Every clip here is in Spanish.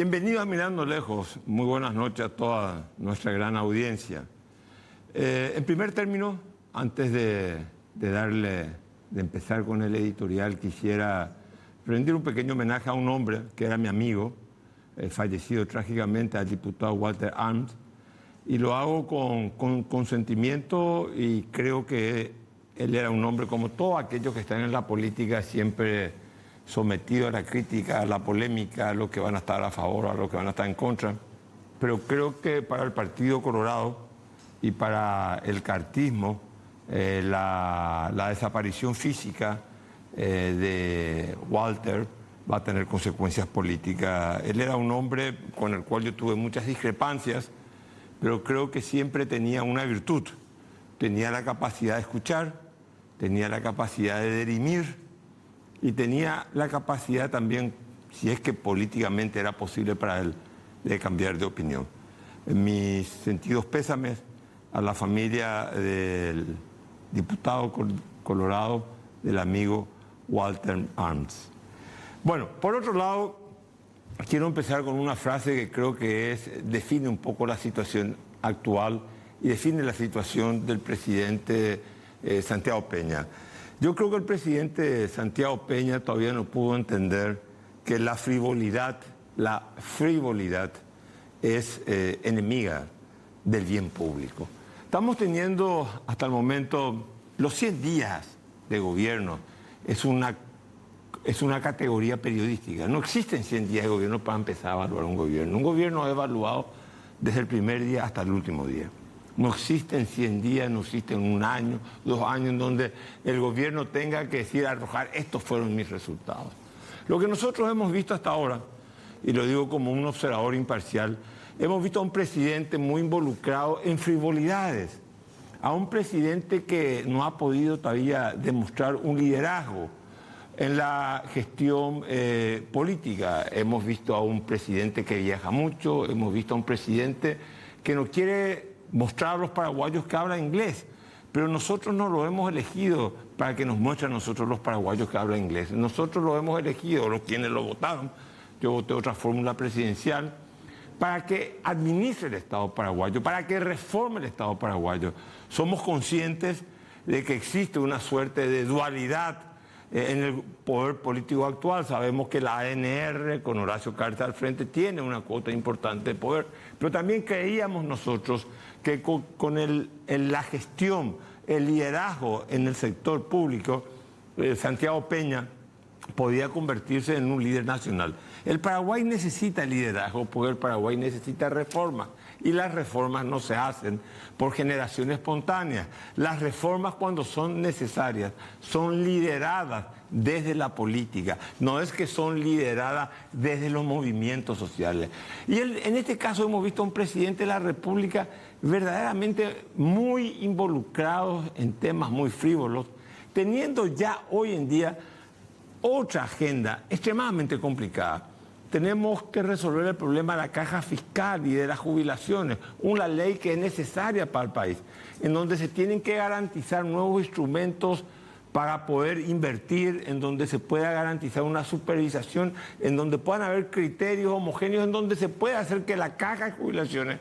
Bienvenido a Mirando Lejos. Muy buenas noches a toda nuestra gran audiencia. En primer término, antes de empezar con el editorial, quisiera rendir un pequeño homenaje a un hombre que era mi amigo, fallecido trágicamente, al diputado Walter Arndt, y lo hago con sentimiento, y creo que él era un hombre como todos aquellos que están en la política, siempre sometido a la crítica, a la polémica, a los que van a estar a favor, a los que van a estar en contra. Pero creo que para el Partido Colorado y para el cartismo, la desaparición física de Walter va a tener consecuencias políticas. Él era un hombre con el cual yo tuve muchas discrepancias, pero creo que siempre tenía una virtud. Tenía la capacidad de escuchar, tenía la capacidad de dirimir, y tenía la capacidad también, si es que políticamente era posible para él, de cambiar de opinión. En mis sentidos pésames a la familia del diputado colorado, del amigo Walter Arndt. Bueno, por otro lado, quiero empezar con una frase que creo que define un poco la situación actual y define la situación del presidente Santiago Peña. Yo creo que el presidente Santiago Peña todavía no pudo entender que la frivolidad es enemiga del bien público. Estamos teniendo hasta el momento los 100 días de gobierno. Es una categoría periodística. No existen 100 días de gobierno para empezar a evaluar un gobierno. Un gobierno es evaluado desde el primer día hasta el último día. No existen 100 días, no existen un año, 2 años en donde el gobierno tenga que decir, arrojar, estos fueron mis resultados. Lo que nosotros hemos visto hasta ahora, y lo digo como un observador imparcial, hemos visto a un presidente muy involucrado en frivolidades, a un presidente que no ha podido todavía demostrar un liderazgo en la gestión política. Hemos visto a un presidente que viaja mucho, hemos visto a un presidente que no quiere mostrar a los paraguayos que hablan inglés, pero nosotros no lo hemos elegido para que nos muestre a nosotros los paraguayos que hablan inglés. Nosotros lo hemos elegido, los quienes lo votaron, yo voté otra fórmula presidencial, para que administre el Estado paraguayo, para que reforme el Estado paraguayo. Somos conscientes de que existe una suerte de dualidad en el poder político actual. Sabemos que la ANR, con Horacio Cartes al frente, tiene una cuota importante de poder, pero también creíamos nosotros que con la gestión, el liderazgo en el sector público, Santiago Peña podía convertirse en un líder nacional. El Paraguay necesita liderazgo porque el Paraguay necesita reformas, y las reformas no se hacen por generación espontánea. Las reformas, cuando son necesarias, son lideradas desde la política, no es que son lideradas desde los movimientos sociales. Y en este caso hemos visto a un presidente de la República verdaderamente muy involucrado en temas muy frívolos, teniendo ya hoy en día otra agenda extremadamente complicada. Tenemos que resolver el problema de la caja fiscal y de las jubilaciones, una ley que es necesaria para el país, en donde se tienen que garantizar nuevos instrumentos para poder invertir, en donde se pueda garantizar una supervisación, en donde puedan haber criterios homogéneos, en donde se pueda hacer que la caja de jubilaciones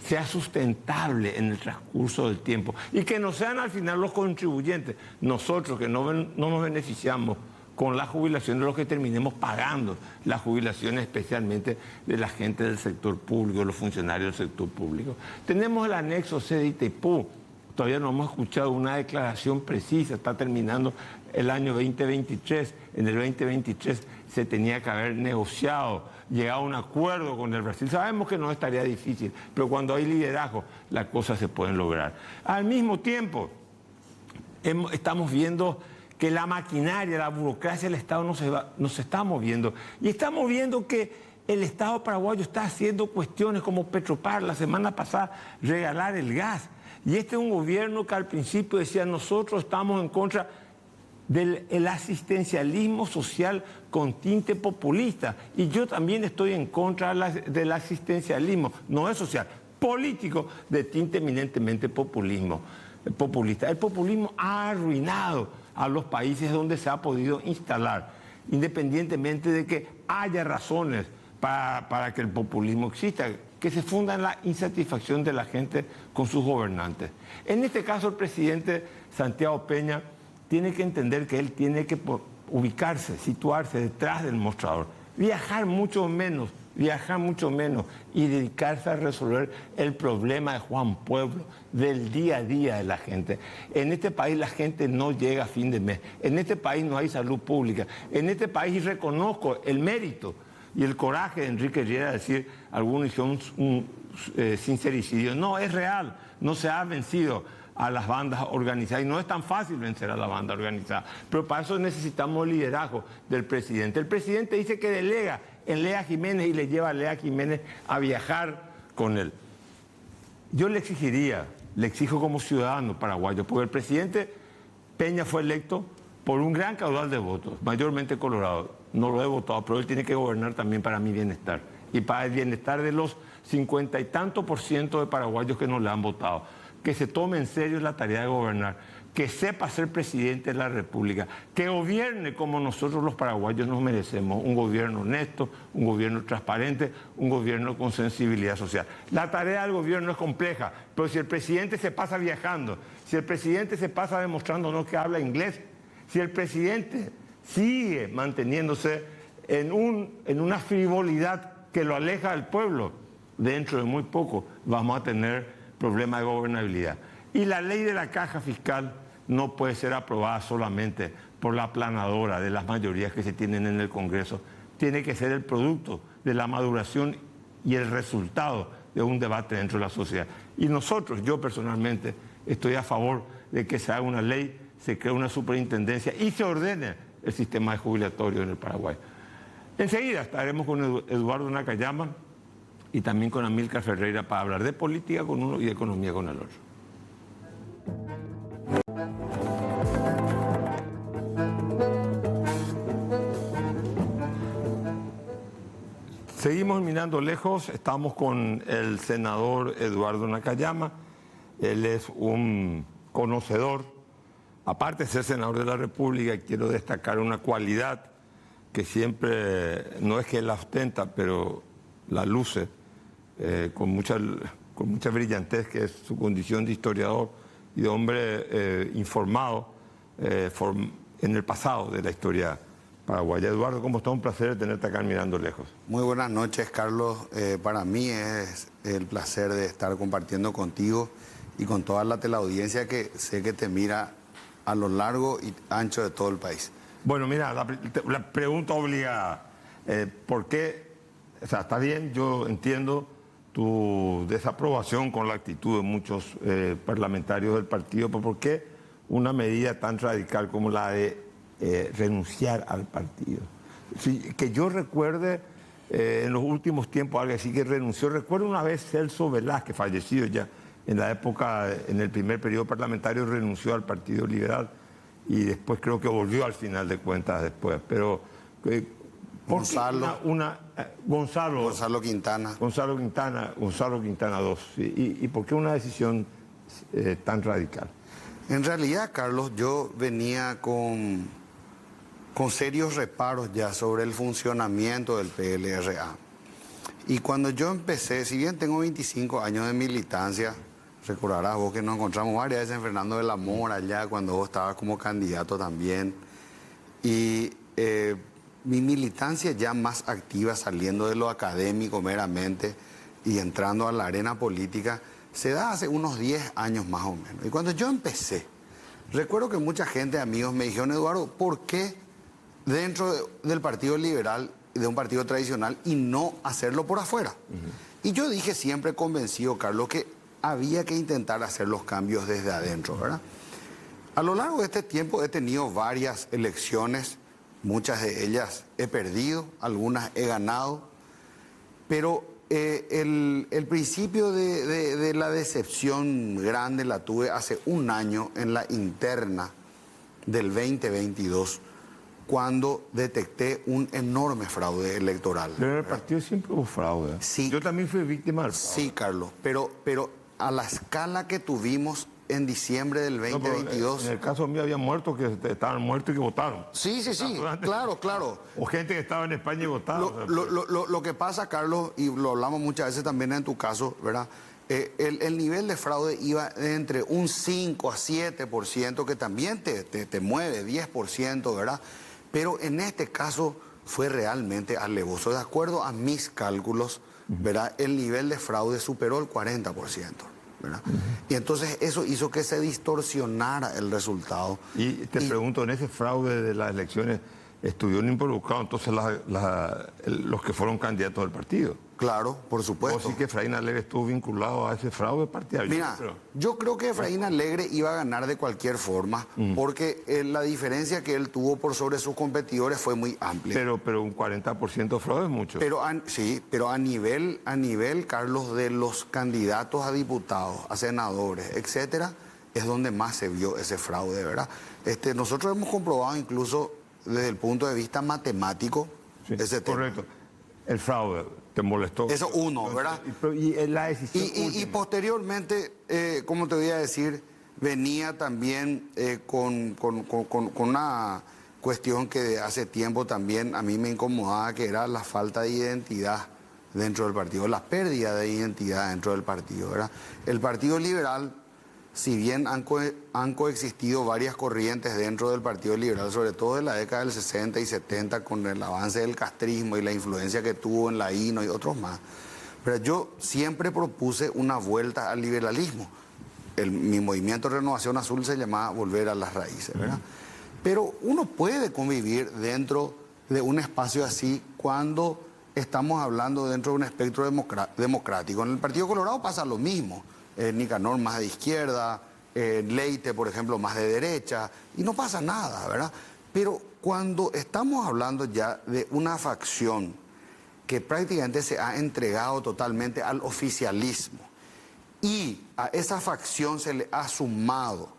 sea sustentable en el transcurso del tiempo y que no sean al final los contribuyentes, nosotros que no nos beneficiamos con la jubilación, de los que terminemos pagando las jubilaciones, especialmente de la gente del sector público, los funcionarios del sector público. Tenemos el anexo C de Itaipú. Todavía no hemos escuchado una declaración precisa, está terminando el año 2023. En el 2023 se tenía que haber negociado, llegado a un acuerdo con el Brasil. Sabemos que no estaría difícil, pero cuando hay liderazgo, las cosas se pueden lograr. Al mismo tiempo, estamos viendo que la maquinaria, la burocracia del Estado no se está moviendo. Y estamos viendo que el Estado paraguayo está haciendo cuestiones como Petropar, la semana pasada, regalar el gas. Y este es un gobierno que al principio decía, nosotros estamos en contra del asistencialismo social con tinte populista. Y yo también estoy en contra del asistencialismo, no es social, político, de tinte eminentemente populista. El populismo ha arruinado a los países donde se ha podido instalar, independientemente de que haya razones para que el populismo exista, que se funda en la insatisfacción de la gente con sus gobernantes. En este caso, el presidente Santiago Peña tiene que entender que él tiene que ubicarse, situarse detrás del mostrador, viajar mucho menos y dedicarse a resolver el problema de Juan Pueblo, del día a día de la gente. En este país la gente no llega a fin de mes, en este país no hay salud pública, en este país reconozco el mérito y el coraje de Enrique Riera de decir, algunos hicieron un sincericidio. No, es real, no se ha vencido a las bandas organizadas y no es tan fácil vencer a la banda organizada, pero para eso necesitamos el liderazgo del presidente. El presidente dice que delega en Lea Jiménez y le lleva a Lea Jiménez a viajar con él. Yo le exijo como ciudadano paraguayo, porque el presidente Peña fue electo por un gran caudal de votos, mayormente colorado. No lo he votado, pero él tiene que gobernar también para mi bienestar y para el bienestar de los 50 y tantos % de paraguayos que no le han votado. Que se tome en serio la tarea de gobernar, que sepa ser presidente de la República, que gobierne como nosotros los paraguayos nos merecemos, un gobierno honesto, un gobierno transparente, un gobierno con sensibilidad social. La tarea del gobierno es compleja, pero si el presidente se pasa viajando, si el presidente se pasa demostrándonos que habla inglés, si el presidente sigue manteniéndose en una frivolidad que lo aleja del pueblo, dentro de muy poco vamos a tener problema de gobernabilidad. Y la ley de la caja fiscal no puede ser aprobada solamente por la aplanadora de las mayorías que se tienen en el Congreso. Tiene que ser el producto de la maduración y el resultado de un debate dentro de la sociedad. Y nosotros, yo personalmente, estoy a favor de que se haga una ley, se cree una superintendencia y se ordene el sistema de jubilatorio en el Paraguay. Enseguida estaremos con Eduardo Nakayama y también con Amílcar Ferreira para hablar de política con uno y de economía con el otro. Seguimos mirando lejos, estamos con el senador Eduardo Nakayama. Él es un conocedor, aparte de ser senador de la República, quiero destacar una cualidad que siempre, no es que él la ostenta, pero la luce con mucha brillantez, que es su condición de historiador y de hombre informado en el pasado de la historia paraguaya. Eduardo, ¿cómo está? Un placer tenerte acá Mirando Lejos. Muy buenas noches, Carlos. Para mí es el placer de estar compartiendo contigo y con toda la teleaudiencia que sé que te mira a lo largo y ancho de todo el país. Bueno, mira, la pregunta obligada, ¿por qué? O sea, está bien, yo entiendo tu desaprobación con la actitud de muchos parlamentarios del partido, pero ¿por qué una medida tan radical como la de renunciar al partido? Sí, que yo recuerde en los últimos tiempos algo así que renunció. Recuerdo una vez Celso Velázquez, fallecido ya en la época, en el primer periodo parlamentario, renunció al Partido Liberal y después creo que volvió al final de cuentas después. Pero Gonzalo Quintana. Gonzalo Quintana II. ¿Sí? ¿Y por qué una decisión tan radical? En realidad, Carlos, yo venía con serios reparos ya sobre el funcionamiento del PLRA. Y cuando yo empecé, si bien tengo 25 años de militancia, recordarás vos que nos encontramos varias veces en Fernando de la Mora, allá cuando vos estabas como candidato también. Y mi militancia ya más activa, saliendo de lo académico meramente y entrando a la arena política, se da hace unos 10 años más o menos. Y cuando yo empecé, recuerdo que mucha gente, amigos, me dijeron, Eduardo, ¿por qué dentro del Partido Liberal, de un partido tradicional, y no hacerlo por afuera? Y yo dije siempre convencido, Carlos, que había que intentar hacer los cambios desde adentro, ¿verdad? A lo largo de este tiempo he tenido varias elecciones, muchas de ellas he perdido, algunas he ganado, pero el principio de la decepción grande la tuve hace un año en la interna del 2022, cuando detecté un enorme fraude electoral. Pero en el partido siempre hubo fraude. Sí. Yo también fui víctima del fraude. Sí, Carlos, pero a la escala que tuvimos en diciembre del No, pero 2022. en el caso mío había muertos que estaban muertos y que votaron. Sí, claro, claro. O gente que estaba en España y votaba. Lo que pasa, Carlos, y lo hablamos muchas veces también en tu caso, ¿verdad? El nivel de fraude iba entre un 5 a 7%, que también te mueve, 10%, ¿verdad? Pero en este caso fue realmente alevoso. De acuerdo a mis cálculos, ¿verdad? El nivel de fraude superó el 40%, ¿verdad? Y entonces eso hizo que se distorsionara el resultado. Y te pregunto, en ese fraude de las elecciones, ¿estuvieron involucrados entonces los que fueron candidatos del partido? Claro, por supuesto. ¿O sí que Efraín Alegre estuvo vinculado a ese fraude partidario? Mira, yo creo que Efraín Alegre iba a ganar de cualquier forma, porque la diferencia que él tuvo por sobre sus competidores fue muy amplia. Pero un 40% de fraude es mucho. Sí, pero a nivel, Carlos, de los candidatos a diputados, a senadores, etcétera, es donde más se vio ese fraude, ¿verdad? Nosotros hemos comprobado incluso desde el punto de vista matemático ese tema. Correcto. El fraude te molestó. Eso uno, ¿verdad? Y la decisión y posteriormente, como te voy a decir, venía también con una cuestión que hace tiempo también a mí me incomodaba, que era la falta de identidad dentro del partido, la pérdida de identidad dentro del partido, ¿verdad? El Partido Liberal, si bien han coexistido varias corrientes dentro del Partido Liberal, sobre todo en la década del 60 y 70, con el avance del castrismo y la influencia que tuvo en la INO y otros más, pero yo siempre propuse una vuelta al liberalismo. Mi movimiento de Renovación Azul se llamaba Volver a las Raíces, ¿verdad? Pero uno puede convivir dentro de un espacio así cuando estamos hablando dentro de un espectro democrático. En el Partido Colorado pasa lo mismo. Nicanor más de izquierda, Leite, por ejemplo, más de derecha, y no pasa nada, ¿verdad? Pero cuando estamos hablando ya de una facción que prácticamente se ha entregado totalmente al oficialismo, y a esa facción se le ha sumado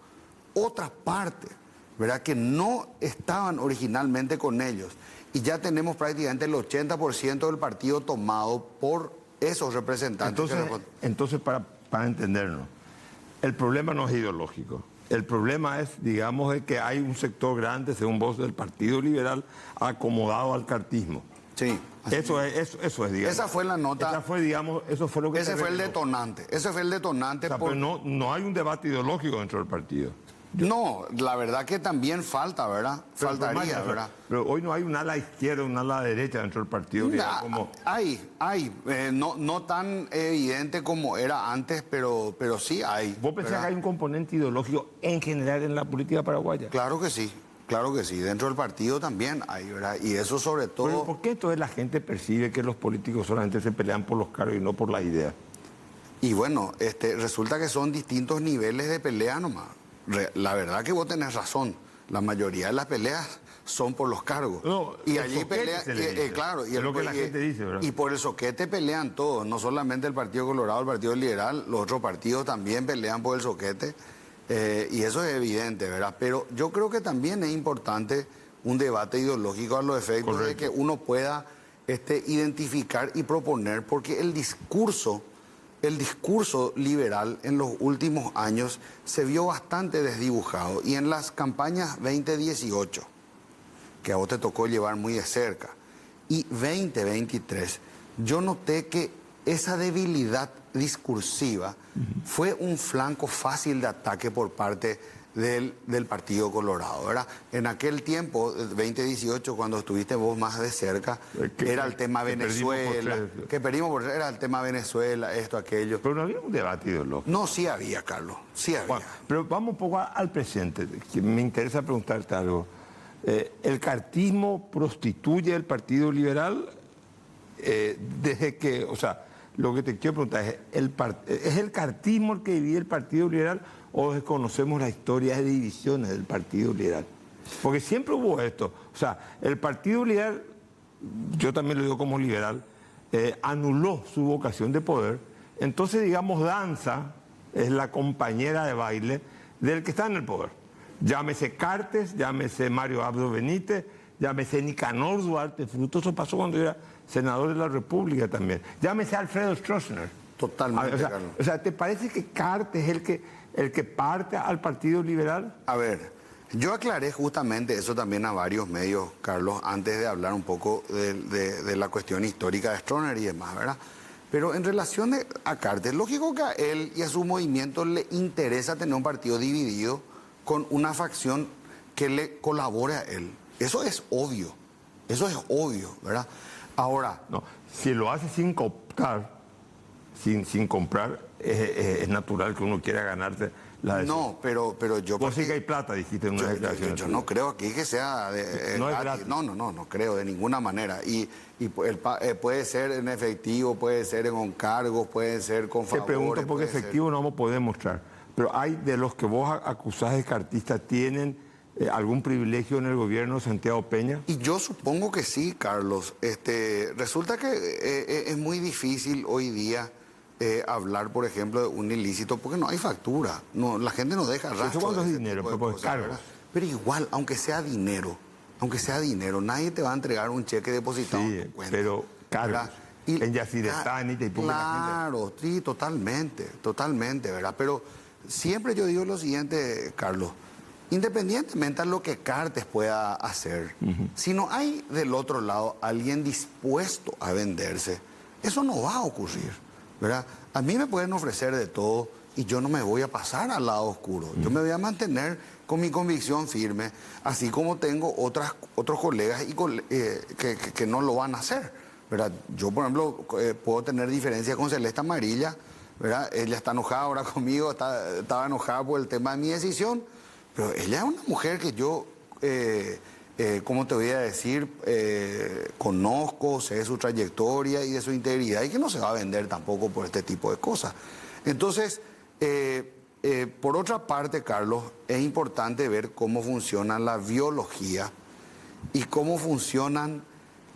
otras partes, ¿verdad?, que no estaban originalmente con ellos, y ya tenemos prácticamente el 80% del partido tomado por esos representantes. Entonces para entendernos, el problema no es ideológico. El problema es, digamos, de que hay un sector grande, según vos, del Partido Liberal acomodado al cartismo. Sí. Eso es, digamos. Esa fue la nota. Esa fue, digamos, eso fue lo que... Ese fue el detonante. Ese fue el detonante. O sea, pero no hay un debate ideológico dentro del partido. No, la verdad que también falta, ¿verdad? Faltaría, ¿verdad? Pero hoy no hay un ala izquierda, un ala derecha dentro del partido. No tan evidente como era antes, pero sí hay. ¿Vos pensás que hay un componente ideológico en general en la política paraguaya? Claro que sí. Dentro del partido también hay, ¿verdad? Y eso sobre todo... Pero ¿por qué entonces la gente percibe que los políticos solamente se pelean por los cargos y no por las ideas? Y bueno, resulta que son distintos niveles de pelea nomás. La verdad que vos tenés razón. La mayoría de las peleas son por los cargos. No, y allí pelean, claro. Es lo que la gente dice, ¿verdad? Y por el soquete pelean todos, no solamente el Partido Colorado, el Partido Liberal, los otros partidos también pelean por el soquete. Y eso es evidente, ¿verdad? Pero yo creo que también es importante un debate ideológico a los efectos de que uno pueda identificar y proponer, porque el discurso liberal en los últimos años se vio bastante desdibujado, y en las campañas 2018, que a vos te tocó llevar muy de cerca, y 2023, yo noté que esa debilidad discursiva fue un flanco fácil de ataque por parte del Partido Colorado, ¿verdad? En aquel tiempo, 2018, cuando estuviste vos más de cerca, era el tema Venezuela, era el tema Venezuela, esto, aquello. Pero no había un debate ideológico. No, sí había, Carlos, sí había. Bueno, pero vamos un poco al presente, que me interesa preguntarte algo. ¿El cartismo prostituye el Partido Liberal desde que, o sea, lo que te quiero preguntar ¿es el cartismo el que divide el Partido Liberal o desconocemos la historia de divisiones del Partido Liberal? Porque siempre hubo esto. O sea, el Partido Liberal, yo también lo digo como liberal, anuló su vocación de poder. Entonces, digamos, Danza es la compañera de baile del que está en el poder. Llámese Cartes, llámese Mario Abdo Benítez, llámese Nicanor Duarte Fruto, eso pasó cuando yo era senador de la República también. Llámese Alfredo Stroessner. Totalmente, o sea, ¿te parece que Cartes es el que el que parte al Partido Liberal? A ver, yo aclaré justamente eso también a varios medios, Carlos, antes de hablar un poco de la cuestión histórica de Stroessner y demás, ¿verdad? Pero en relación a Cartes, lógico que a él y a su movimiento le interesa tener un partido dividido con una facción que le colabore a él. Eso es obvio, ¿verdad? Ahora... No, si lo hace sin cooptar, sin comprar, es natural que uno quiera ganarse la decisión. No, pero yo... Vos sí que hay plata, dijiste en una declaración. Yo no creo aquí que sea... no es gratis. No creo de ninguna manera. Y puede ser en efectivo, puede ser en cargos, puede ser con favores. Te pregunto porque efectivo no vamos a poder mostrar. Pero hay de los que vos acusás de cartistas, ¿tienen algún privilegio en el gobierno de Santiago Peña? Y yo supongo que sí, Carlos. Resulta que es muy difícil hoy día hablar, por ejemplo, de un ilícito porque no hay factura. No, la gente no deja rastro. ¿Cuánto es dinero? Pero igual, aunque sea dinero, nadie te va a entregar un cheque depositado en tu cuenta. Pero cargos. En Yacyretá, y claro, sí, totalmente, ¿verdad? Pero siempre yo digo lo siguiente, Carlos. Independientemente de lo que Cartes pueda hacer, si no hay del otro lado alguien dispuesto a venderse, eso no va a ocurrir, ¿verdad? A mí me pueden ofrecer de todo y yo no me voy a pasar al lado oscuro. Yo me voy a mantener con mi convicción firme, así como tengo otros colegas que no lo van a hacer, ¿verdad? Yo, por ejemplo, puedo tener diferencias con Celeste Amarilla, ¿verdad? Ella está enojada ahora conmigo, estaba enojada por el tema de mi decisión. Pero ella es una mujer que yo, ¿cómo te voy a decir? Conozco, sé de su trayectoria y de su integridad y que no se va a vender tampoco por este tipo de cosas. Entonces, por otra parte, Carlos, es importante ver cómo funciona la biología y cómo funcionan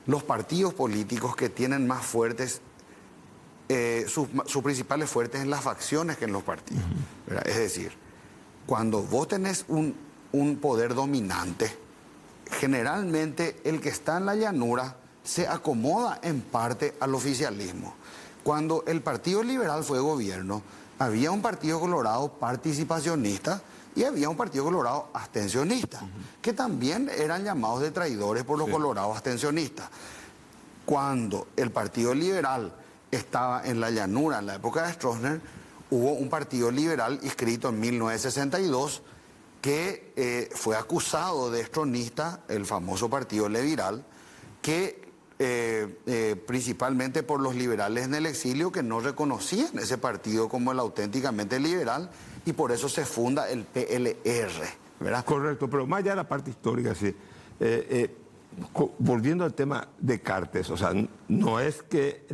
los partidos políticos que tienen más fuertes, sus principales fuertes en las facciones que en los partidos, ¿verdad? Es decir, cuando vos tenés un poder dominante, generalmente el que está en la llanura se acomoda en parte al oficialismo. Cuando el Partido Liberal fue gobierno, había un Partido Colorado participacionista y había un Partido Colorado abstencionista, que también eran llamados de traidores por los colorados abstencionistas. Cuando el Partido Liberal estaba en la llanura en la época de Stroessner, hubo un partido liberal inscrito en 1962 que fue acusado de estronista, el famoso Partido Leviral, que principalmente por los liberales en el exilio que no reconocían ese partido como el auténticamente liberal y por eso se funda el PLR, ¿verdad? Correcto, pero más allá de la parte histórica, sí. Volviendo al tema de Cartes, o sea, no es que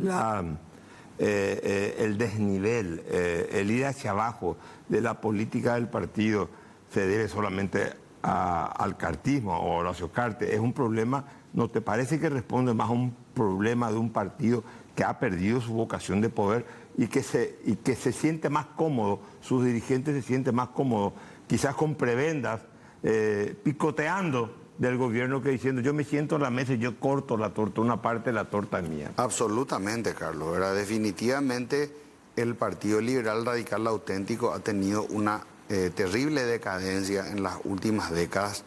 el desnivel, el ir hacia abajo de la política del partido se debe solamente al cartismo o a Horacio Cartes. Es un problema, ¿no te parece que responde más a un problema de un partido que ha perdido su vocación de poder y que se siente más cómodo, sus dirigentes se sienten más cómodos, quizás con prebendas, picoteando del gobierno que diciendo yo me siento en la mesa y yo corto la torta, una parte de la torta es mía? Absolutamente, Carlos, ¿verdad? Definitivamente el Partido Liberal Radical Auténtico ha tenido una terrible decadencia en las últimas décadas,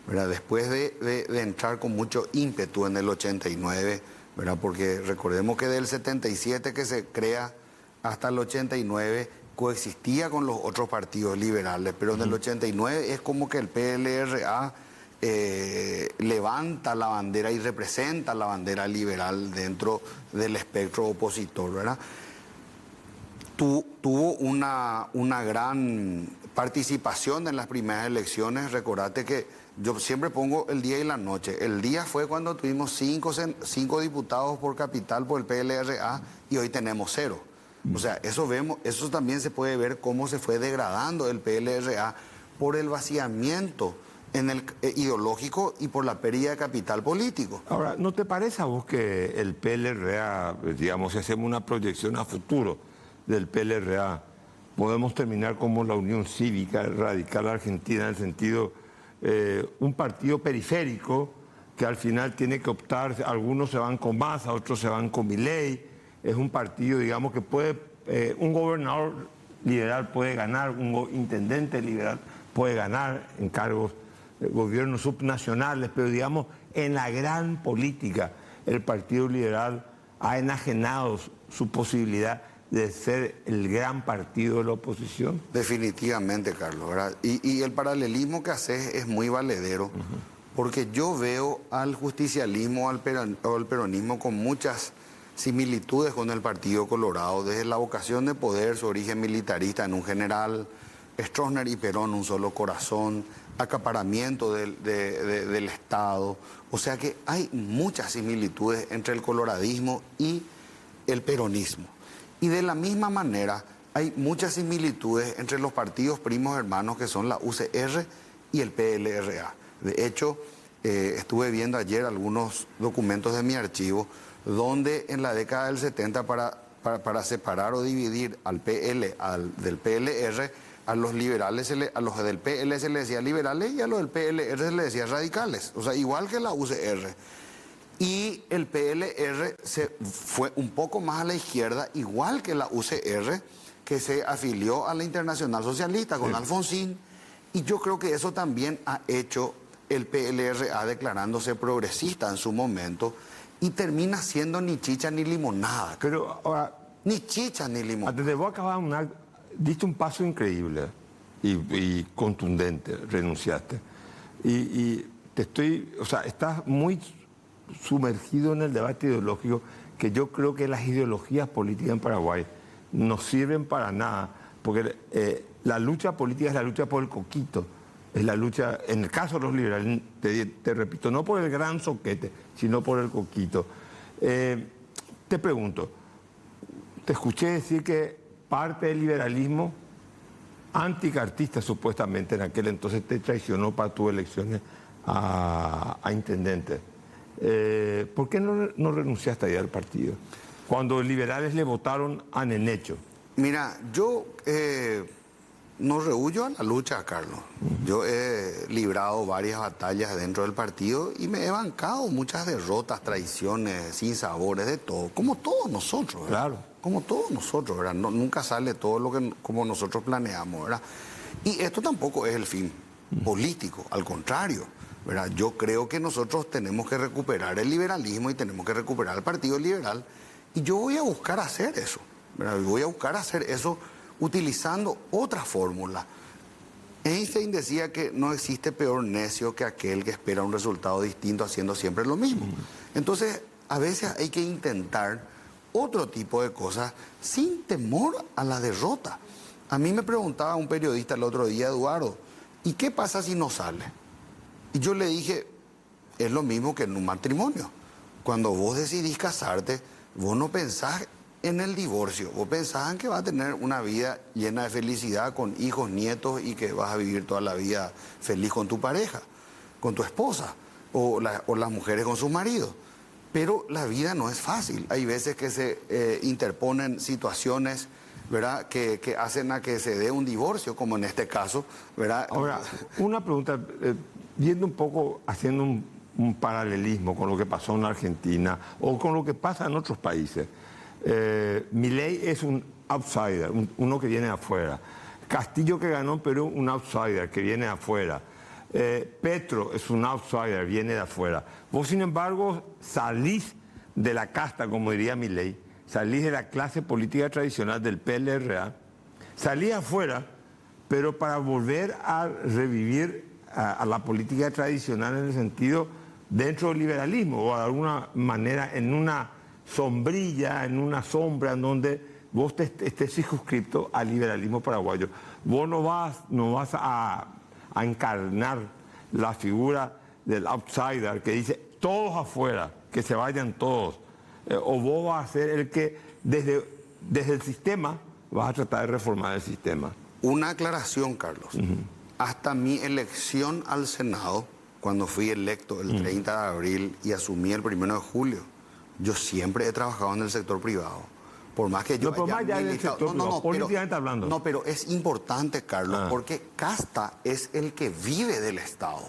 ¿verdad? Después de entrar con mucho ímpetu en el 89, ¿verdad? Porque recordemos que del 77 que se crea hasta el 89 coexistía con los otros partidos liberales, pero en el 89 es como que el PLRA levanta la bandera y representa la bandera liberal dentro del espectro opositor, ¿verdad? Tuvo una gran participación en las primeras elecciones. Recordate que yo siempre pongo el día y la noche. El día fue cuando tuvimos 5 diputados por capital por el PLRA y hoy tenemos 0. O sea, eso también se puede ver cómo se fue degradando el PLRA por el vaciamiento en el ideológico y por la pérdida de capital político. Ahora, ¿no te parece a vos que el PLRA, digamos, si hacemos una proyección a futuro del PLRA, podemos terminar como la Unión Cívica Radical Argentina, en el sentido, un partido periférico que al final tiene que optar, algunos se van con Massa, otros se van con Milei, es un partido, digamos, que puede, un gobernador liberal puede ganar, un intendente liberal puede ganar en cargos de gobiernos subnacionales, pero digamos, en la gran política, el Partido Liberal ha enajenado su posibilidad de ser el gran partido de la oposición. Definitivamente, Carlos, ¿verdad? Y el paralelismo que haces es muy valedero, porque yo veo al justicialismo, al peronismo con muchas similitudes con el Partido Colorado, desde la vocación de poder, su origen militarista en un general, Stroessner y Perón, un solo corazón, acaparamiento del Estado. O sea que hay muchas similitudes entre el coloradismo y el peronismo. Y de la misma manera hay muchas similitudes entre los partidos primos hermanos que son la UCR y el PLRA. De hecho, estuve viendo ayer algunos documentos de mi archivo donde en la década del 70 para separar o dividir al PL del PLR, a los liberales, a los del PL se les decía liberales y a los del PLR se les decía radicales, o sea, igual que la UCR. Y el PLR se fue un poco más a la izquierda, igual que la UCR, que se afilió a la Internacional Socialista con Alfonsín. Y yo creo que eso también ha hecho el PLRA declarándose progresista en su momento y termina siendo ni chicha ni limonada. Pero ahora, ni chicha ni limonada. Te voy a acabar diste un paso increíble y contundente, renunciaste. Y o sea, estás muy sumergido en el debate ideológico, que yo creo que las ideologías políticas en Paraguay no sirven para nada, porque la lucha política es la lucha por el coquito, es la lucha, en el caso de los liberales, te repito, no por el gran soquete, sino por el coquito. Te pregunto, te escuché decir que parte del liberalismo anticartista, supuestamente en aquel entonces, te traicionó para tus elecciones a intendente. ¿Por qué no renunciaste ahí al partido? Cuando los liberales le votaron a Nenecho. Mira, yo no rehuyo a la lucha, Carlos. Yo he librado varias batallas dentro del partido y me he bancado muchas derrotas, traiciones, sinsabores, de todo. Como todos nosotros, ¿verdad? Claro. Como todos nosotros, ¿verdad? Nunca sale todo lo que como nosotros planeamos, ¿verdad? Y esto tampoco es el fin político, al contrario, ¿verdad? Yo creo que nosotros tenemos que recuperar el liberalismo y tenemos que recuperar el Partido Liberal. Y yo voy a buscar hacer eso, ¿verdad? Voy a buscar hacer eso utilizando otra fórmula. Einstein decía que no existe peor necio que aquel que espera un resultado distinto haciendo siempre lo mismo. Entonces, a veces hay que intentar otro tipo de cosas sin temor a la derrota. A mí me preguntaba un periodista el otro día, Eduardo, ¿y qué pasa si no sale? Y yo le dije, es lo mismo que en un matrimonio. Cuando vos decidís casarte, vos no pensás en el divorcio, vos pensás en que vas a tener una vida llena de felicidad con hijos, nietos y que vas a vivir toda la vida feliz con tu pareja, con tu esposa o las mujeres con sus maridos. Pero la vida no es fácil. Hay veces que se interponen situaciones, ¿verdad?, que hacen a que se dé un divorcio, como en este caso, ¿verdad? Ahora, una pregunta, viendo un poco, haciendo un paralelismo con lo que pasó en Argentina o con lo que pasa en otros países. Milei es un outsider, uno que viene de afuera. Castillo, que ganó en Perú, un outsider que viene de afuera. Petro es un outsider, viene de afuera. Vos, sin embargo, salís de la casta, como diría Milei, salís de la clase política tradicional del PLRA, salís afuera, pero para volver a revivir a la política tradicional en el sentido dentro del liberalismo, o de alguna manera en una sombrilla, en una sombra en donde vos estés circunscripto al liberalismo paraguayo. Vos no vas a encarnar la figura del outsider que dice todos afuera, que se vayan todos, o vos vas a ser el que desde el sistema vas a tratar de reformar el sistema. Una aclaración, Carlos. Hasta mi elección al Senado, cuando fui electo el 30 de abril y asumí el 1 de julio, yo siempre he trabajado en el sector privado. Por más que yo no, haya ya militado... políticamente hablando. No, pero es importante, Carlos, porque casta es el que vive del Estado.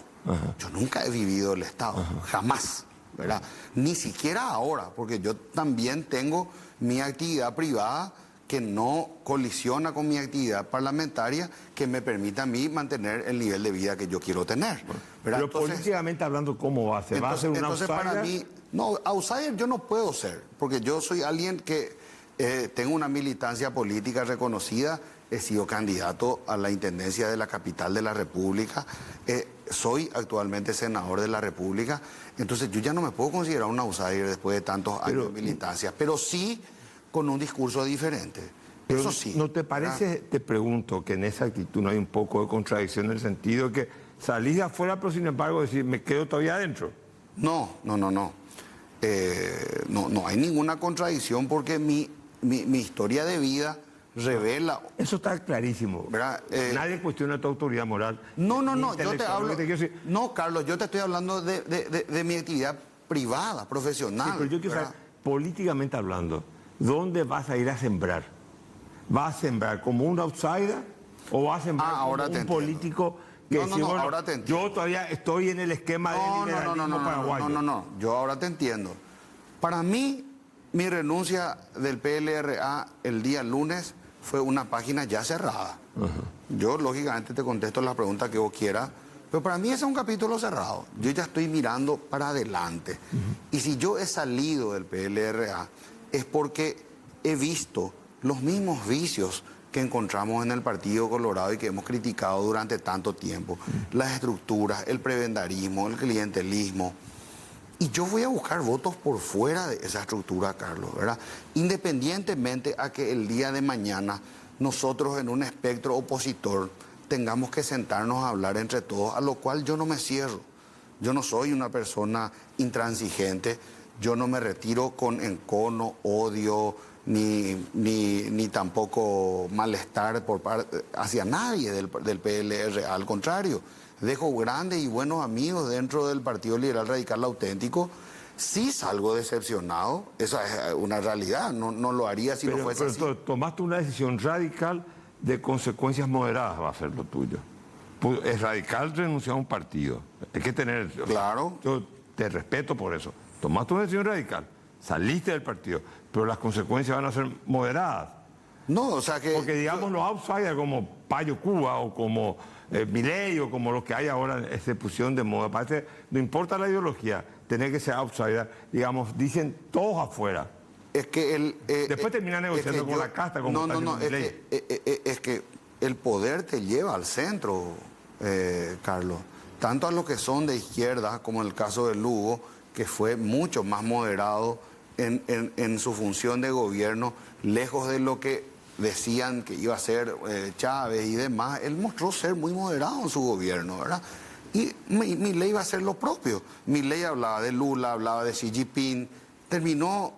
Yo nunca he vivido del Estado, jamás, ¿verdad? Ni siquiera ahora, porque yo también tengo mi actividad privada que no colisiona con mi actividad parlamentaria, que me permita a mí mantener el nivel de vida que yo quiero tener. Pero entonces, políticamente hablando, ¿cómo va a ser? ¿Va a ser un outsider? Para mí, no, outsider yo no puedo ser, porque yo soy alguien que tengo una militancia política reconocida, he sido candidato a la intendencia de la capital de la República, soy actualmente senador de la República, entonces yo ya no me puedo considerar un outsider después de tantos años de militancia, pero sí con un discurso diferente. Pero eso sí. ¿No te parece, te pregunto, que en esa actitud no hay un poco de contradicción en el sentido que salís de afuera, pero sin embargo decir, me quedo todavía adentro? No. No hay ninguna contradicción porque mi historia de vida revela... Eso está clarísimo. Nadie cuestiona tu autoridad moral. No, yo te hablo... No, Carlos, yo te estoy hablando de mi actividad privada, profesional. Sí, pero yo quiero saber, políticamente hablando, ¿dónde vas a ir a sembrar? ¿Vas a sembrar como un outsider o vas a sembrar como un político que ahora te entiendo. Yo todavía estoy en el esquema del liberalismo paraguayo? No, yo ahora te entiendo. Para mí, mi renuncia del PLRA el día lunes fue una página ya cerrada. Yo, lógicamente, te contesto la pregunta que vos quieras, pero para mí ese es un capítulo cerrado. Yo ya estoy mirando para adelante. Y si yo he salido del PLRA es porque he visto los mismos vicios que encontramos en el Partido Colorado y que hemos criticado durante tanto tiempo. Las estructuras, el prebendarismo, el clientelismo. Y yo voy a buscar votos por fuera de esa estructura, Carlos, ¿verdad? Independientemente a que el día de mañana nosotros en un espectro opositor tengamos que sentarnos a hablar entre todos, a lo cual yo no me cierro. Yo no soy una persona intransigente, yo no me retiro con encono, odio, ni tampoco malestar hacia nadie del PLR. Al contrario, dejo grandes y buenos amigos dentro del Partido Liberal Radical Auténtico. Sí salgo decepcionado, esa es una realidad, no lo haría si no fuese así. Pero tomaste una decisión radical de consecuencias moderadas, va a ser lo tuyo. Es radical renunciar a un partido. Hay que tener... Claro. Yo te respeto por eso. Tomaste una decisión radical, saliste del partido, pero las consecuencias van a ser moderadas. No, o sea que... Porque digamos los outsiders como Payo Cuba o como Milei o como los que hay ahora en esta pusieron de moda, parece, no importa la ideología, tener que ser outsider, digamos, dicen todos afuera. Es que después termina negociando con la casta, como es que el poder te lleva al centro, Carlos. Tanto a los que son de izquierda, como en el caso de Lugo, que fue mucho más moderado en su función de gobierno, lejos de lo que decían que iba a ser Chávez y demás. Él mostró ser muy moderado en su gobierno, ¿verdad? Y Milei iba a hacer lo propio. Milei hablaba de Lula, hablaba de Xi Jinping, terminó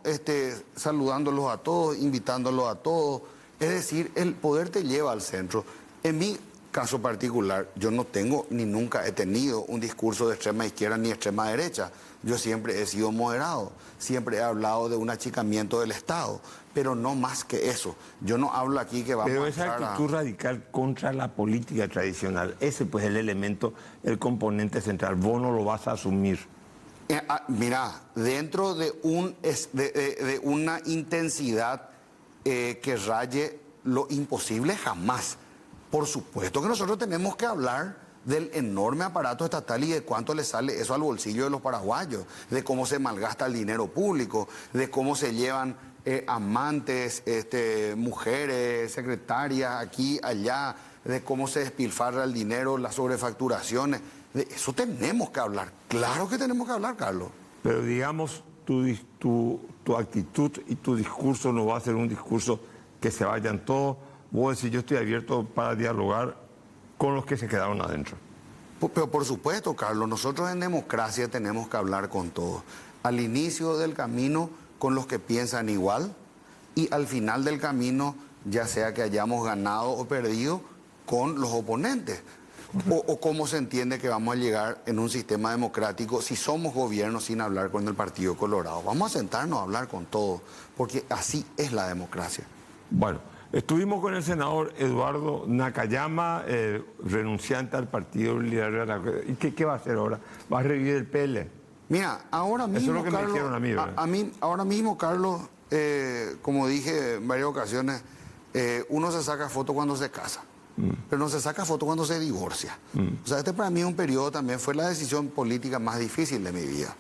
saludándolos a todos, invitándolos a todos. Es decir, el poder te lleva al centro. En mi caso particular, yo no tengo ni nunca he tenido un discurso de extrema izquierda ni extrema derecha. Yo siempre he sido moderado, siempre he hablado de un achicamiento del Estado, pero no más que eso. Yo no hablo aquí que vamos a... Pero esa actitud radical contra la política tradicional, ese pues es el elemento, el componente central. Vos no lo vas a asumir. Mira, dentro de una intensidad que raye lo imposible, jamás. Por supuesto que nosotros tenemos que hablar del enorme aparato estatal y de cuánto le sale eso al bolsillo de los paraguayos, de cómo se malgasta el dinero público, de cómo se llevan amantes, mujeres, secretarias aquí, allá, de cómo se despilfarra el dinero, las sobrefacturaciones. De eso tenemos que hablar. Claro que tenemos que hablar, Carlos. Pero digamos, tu actitud y tu discurso no va a ser un discurso que se vayan todos. Vos decís, yo estoy abierto para dialogar con los que se quedaron adentro. Pero por supuesto, Carlos, nosotros en democracia tenemos que hablar con todos. Al inicio del camino con los que piensan igual y al final del camino, ya sea que hayamos ganado o perdido, con los oponentes. O cómo se entiende que vamos a llegar en un sistema democrático si somos gobierno sin hablar con el Partido Colorado. Vamos a sentarnos a hablar con todos, porque así es la democracia. Bueno, estuvimos con el senador Eduardo Nakayama, renunciante al Partido Liberal. ¿Y qué va a hacer ahora? ¿Va a revivir el PL? Mira, ahora mismo, eso es lo que Carlos, me dijeron a mí, ¿verdad? Ahora mismo, Carlos, como dije en varias ocasiones, uno se saca foto cuando se casa, pero no se saca foto cuando se divorcia. O sea, este para mí es un periodo también, fue la decisión política más difícil de mi vida.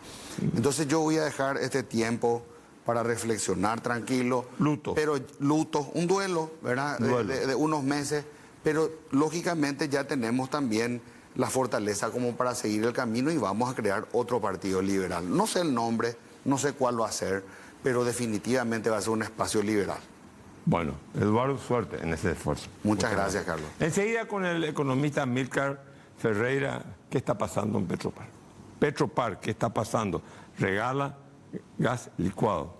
Entonces yo voy a dejar este tiempo para reflexionar tranquilo. Luto. Pero luto, un duelo, ¿verdad? De unos meses, pero lógicamente ya tenemos también la fortaleza como para seguir el camino y vamos a crear otro partido liberal. No sé el nombre, no sé cuál va a ser, pero definitivamente va a ser un espacio liberal. Bueno, Eduardo, suerte en ese esfuerzo. Muchas gracias, Carlos. Enseguida con el economista Amílcar Ferreira, ¿qué está pasando en Petropar? Petropar, ¿qué está pasando? Regala gas licuado.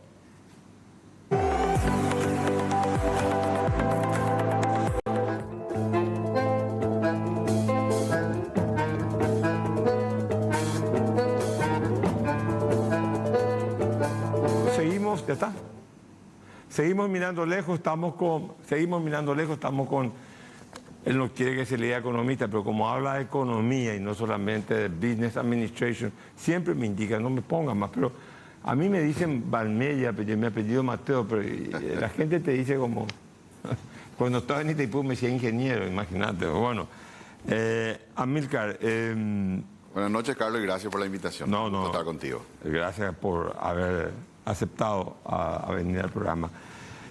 Seguimos, ya está. Seguimos mirando lejos, estamos con él no quiere que se le diga economista, pero como habla de economía y no solamente de business administration, siempre me indica, no me pongan más, pero a mí me dicen Balmella, mi apellido Mateo, pero la gente te dice como, cuando estaba en Itaipú me decía ingeniero, imagínate. Bueno, Amílcar. Buenas noches, Carlos, y gracias por la invitación. No, estar contigo. Gracias por haber aceptado a venir al programa.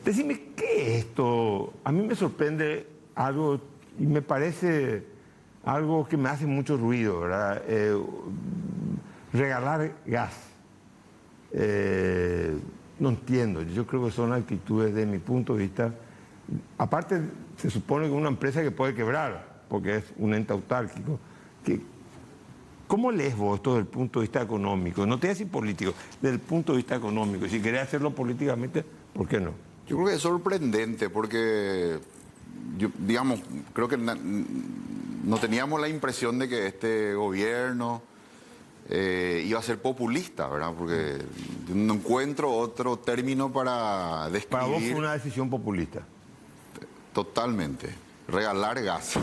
Decime, ¿qué es esto? A mí me sorprende algo y me parece algo que me hace mucho ruido, ¿verdad? Regalar gas. No entiendo, yo creo que son actitudes de mi punto de vista. Aparte, se supone que una empresa que puede quebrar, porque es un ente autárquico. ¿Cómo lees vos esto desde el punto de vista económico? No te voy a decir político, desde el punto de vista económico. Y si querés hacerlo políticamente, ¿por qué no? Yo creo que es sorprendente porque, digamos, creo que no teníamos la impresión de que este gobierno iba a ser populista, ¿verdad? Porque no encuentro otro término para describir. Para vos fue una decisión populista. Totalmente. Regalar gas.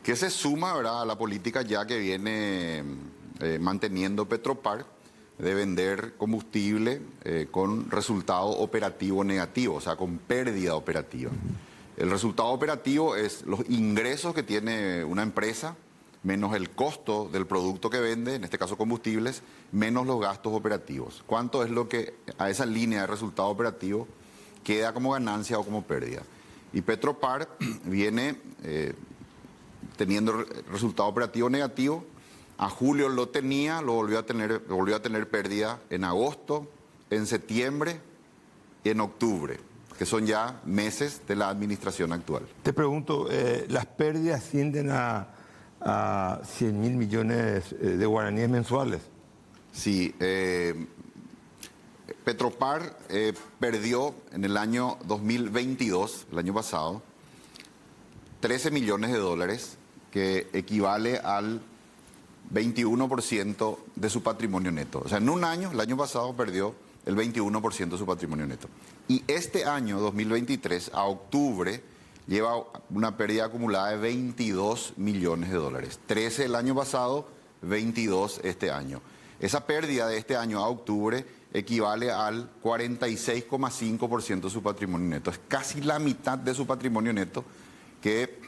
Que se suma, ¿verdad?, a la política ya que viene manteniendo Petropar de vender combustible con resultado operativo negativo, o sea, con pérdida operativa. El resultado operativo es los ingresos que tiene una empresa menos el costo del producto que vende, en este caso combustibles, menos los gastos operativos. ¿Cuánto es lo que a esa línea de resultado operativo queda como ganancia o como pérdida? Y Petropar viene teniendo resultado operativo negativo. A julio lo tenía, volvió a tener pérdida en agosto, en septiembre y en octubre, que son ya meses de la administración actual. Te pregunto, ¿las pérdidas ascienden a 100.000 millones de guaraníes mensuales? Sí, Petropar perdió en el año 2022, el año pasado, 13 millones de dólares, que equivale al 21% de su patrimonio neto. O sea, en un año, el año pasado, perdió el 21% de su patrimonio neto. Y este año, 2023, a octubre, lleva una pérdida acumulada de 22 millones de dólares. 13 el año pasado, 22 este año. Esa pérdida de este año a octubre equivale al 46,5% de su patrimonio neto. Es casi la mitad de su patrimonio neto que